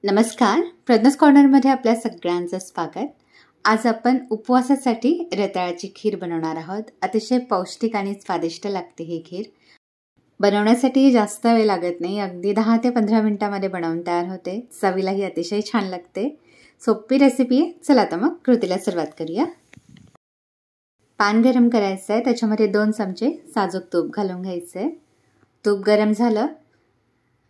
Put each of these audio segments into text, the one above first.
नमस्कार, प्रज्ञास कॉर्नरमध्ये आपल्या सगळ्यांचं स्वागत। आज आपण उपवासासाठी रताळ्याची खीर बनवणार आहोत। अतिशय पौष्टिक आणि स्वादिष्ट लागते ही खीर। बनवण्यासाठी जास्त वेळ लागत नाही, अगदी 10 ते 15 मिनिटांमध्ये बनवून तयार होते। चवीलाही अतिशय छान लागते। सोपी रेसिपी आहे। चला आता मग कृतीला सुरुवात करूया। पॅन गरम करायचं आहे, त्याच्यामध्ये 2 चमचे साजूक तूप घालून घ्यायचे। तूप गरम झालं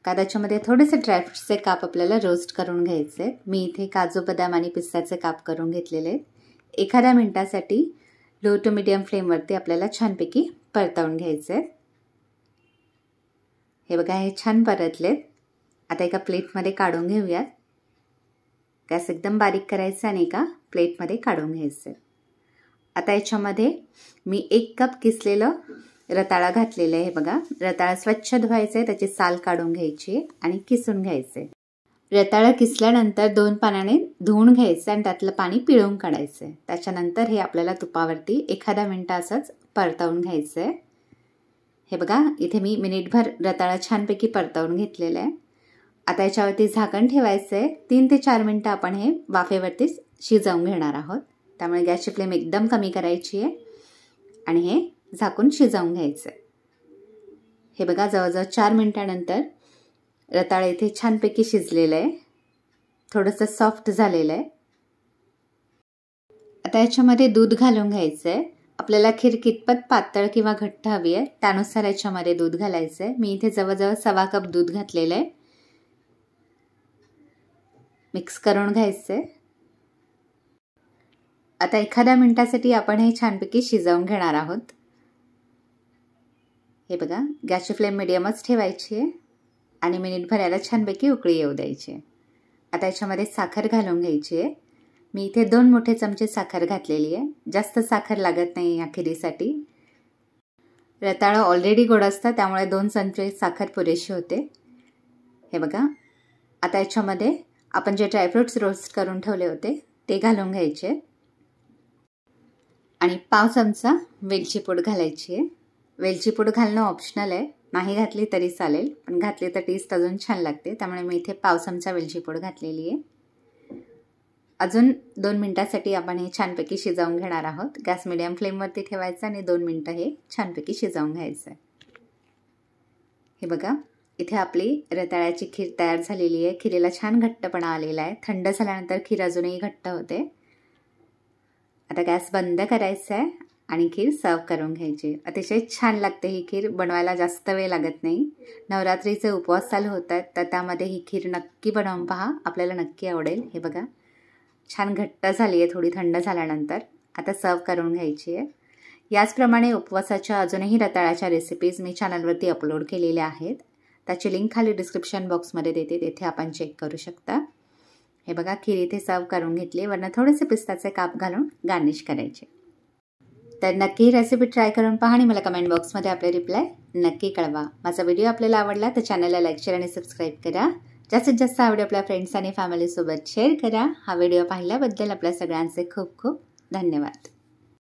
का त्याच्यामध्ये थोडेसे ड्रायफ्रुट्सचे काप आपल्याला रोस्ट करून घ्यायचे। मी इथे काजू, बदाम आणि पिस्त्याचे काप करून घेतलेले आहेत। एखाद्या मिनिटासाठी लो टू मीडियम फ्लेमवरती आपल्याला छानपैकी परतवून घ्यायचे। हे बघा, हे छान परतलेत। आता एका प्लेटमध्ये काढून घेऊयात। गॅस एकदम बारीक करायचा आणि एका प्लेटमध्ये काढून घ्यायचे। आता याच्यामध्ये मी 1 कप किसलेलं रताळा घातलेलं आहे। बघा, रताळा स्वच्छ धुवायचे, त्याची साल काढून घ्यायची आणि किसून घ्यायचे। रताळा किसल्यानंतर 2 पाण्याने धुवून घ्यायचे आणि त्यातलं पाणी पिळून काढायचे। त्याच्यानंतर हे आपल्याला तुपावरती एखादा मिनिट असंच परतवून घ्यायचे। हे बघा, इथे मी मिनिटभर रताळा छानपैकी परतवून घेतलेलं आहे। आता याच्यावरती झाकण ठेवायचे। 3 ते 4 मिनिटं आपण हे वाफेवरती शिजवून घेणार आहोत। त्यामुळे गॅसची फ्लेम एकदम कमी करायची आहे आणि हे झाकून शिजवून घ्यायचं। हे बघा, जवळजवळ 4 मिनिटांनंतर रताळा इथे छानपैकी शिजलेलं आहे, थोडंसं सॉफ्ट झालेलं आहे। आता याच्यामध्ये दूध घालून घ्यायचं आहे। आपल्याला खीर कितपत पातळ किंवा घट्ट हवी आहे त्यानुसार याच्यामध्ये दूध घालायचं आहे। मी इथे जवळजवळ 1.25 कप दूध घातलेलं आहे। मिक्स करून घ्यायचं आहे। आता एखाद्या मिनिटासाठी आपण हे छानपैकी शिजवून घेणार आहोत। हे बघा, गॅसची फ्लेम मीडियमच ठेवायची आहे आणि मिनिटभर याला छानपैकी उकळी येऊ द्यायची आहे। आता याच्यामध्ये साखर घालून घ्यायची आहे। मी इथे 2 मोठे चमचे साखर घातलेली आहे। जास्त साखर लागत नाही या खिरीसाठी। रताळा ऑलरेडी गोड असतं, त्यामुळे 2 चमचे साखर पुरेशी होते। हे बघा, आता याच्यामध्ये आपण जे ड्रायफ्रुट्स रोस्ट करून ठेवले होते ते घालून घ्यायचे आणि पाव चमचा वेलची पूड घालायची आहे। वेलची पूड घालणं ऑप्शनल आहे, नाही घातली तरी चालेल, पण घातली तर टेस्ट अजून छान लागते। त्यामुळे मी इथे पाव चमचा वेलची पूड घातलेली आहे। अजून 2 मिनिटांसाठी आपण हे छानपैकी शिजवून घेणार आहोत। गॅस मीडियम फ्लेमवरती ठेवायचा आणि 2 मिनिटं हे छानपैकी शिजवून घ्यायचं। हे बघा, इथे आपली रताळ्याची खीर तयार झालेली आहे। खिरीला छान घट्टपणा आलेला आहे। थंड झाल्यानंतर खीर अजूनही घट्ट होते। आता गॅस बंद करायचा आहे आणि खीर सर्व करून घ्यायची। अतिशय छान लागते ही खीर, बनवायला जास्त वेळ लागत नाही। नवरात्रीचे उपवास चालू होतात तर त्यामध्ये ही खीर नक्की बनवून पहा, आपल्याला नक्की आवडेल। हे बघा, छान घट्ट झाली आहे थोडी थंड झाल्यानंतर। आता सर्व करून घ्यायची आहे। याचप्रमाणे उपवासाच्या अजूनही रताळ्याच्या रेसिपीज मी चॅनलवरती अपलोड केलेल्या आहेत। त्याची लिंक खाली डिस्क्रिप्शन बॉक्समध्ये देते, तेथे आपण चेक करू शकता। हे बघा, खीर इथे सर्व करून घेतली। वरनं थोडेसे पिस्त्याचे काप घालून गार्निश करायचे। तर नक्की रेसिपी ट्राय करून पहा आणि मला कमेंट बॉक्समध्ये आपले रिप्लाय नक्की कळवा। माझा व्हिडिओ आपल्याला आवडला तर चॅनलला लाईक, शेअर आणि सबस्क्राईब करा। जास्तीत जास्त हा व्हिडिओ आपल्या फ्रेंड्स आणि फॅमिलीसोबत शेअर करा। हा व्हिडिओ पाहिल्याबद्दल आपल्या सगळ्यांचे खूप खूप धन्यवाद।